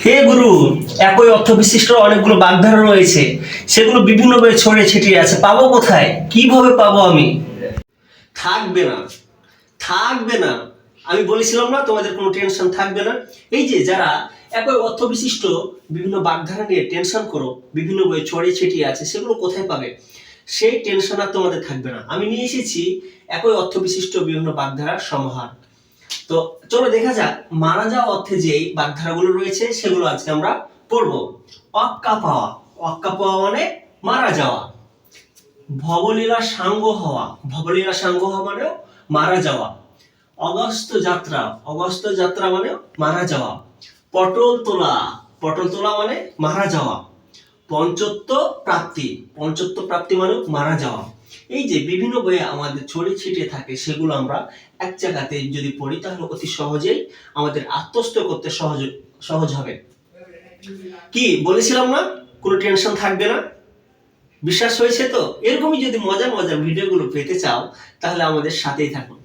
হে গুরু, একই অর্থ বিশিষ্ট অনেকগুলো বাগধারা রয়েছে, সেগুলো বিভিন্ন ভাবে ছড়িয়ে ছিটিয়ে আছে, পাবো কোথায়, কিভাবে পাবো আমি? থাকবে না, থাকবে না। আমি বলেছিলাম না তোমাদের কোনো টেনশন থাকবে না। এই যে যারা একই অর্থ বিশিষ্ট বিভিন্ন বাগধারা নিয়ে টেনশন করো, বিভিন্ন বই ছড়িয়ে ছিটিয়ে আছে, সেগুলো কোথায় পাবে? সেই টেনশন আর তোমাদের থাকবে না। আমি নিয়ে এসেছি একই অর্থ বিশিষ্ট বিভিন্ন বাগধারার সমাহার। তো চলো দেখা যাক মারা যাওয়া অর্থে যে বাগধারাগুলো রয়েছে সেগুলো আজকে আমরা পড়বো। অক্কা পাওয়া, অক্কা পাওয়া মানে মারা যাওয়া। ভবলীলা সাঙ্গ হওয়া, ভবলীলা সাঙ্গ হওয়া মানে মারা যাওয়া। অগস্ত যাত্রা, অগস্ত যাত্রা মানে মারা যাওয়া। পটল তোলা, পটল তোলা মানে মারা যাওয়া। পঞ্চত্ব প্রাপ্তি, পঞ্চত্ব প্রাপ্তি মানে মারা যাওয়া। এই যে বিভিন্ন বইয়ে আমাদের ছড়িয়ে ছিটিয়ে থাকে, সেগুলো আমরা এক জায়গাতে যদি পড়ি তাহলে অতি সহজেই আমাদের আত্মস্থ করতে সহজ সহজ হবে। কি বলেছিলাম না, কোনো টেনশন থাকবে না? বিশ্বাস হয়েছে তো? এরকমই যদি মজার মজার ভিডিওগুলো পেতে চাও তাহলে আমাদের সাথেই থাকুন।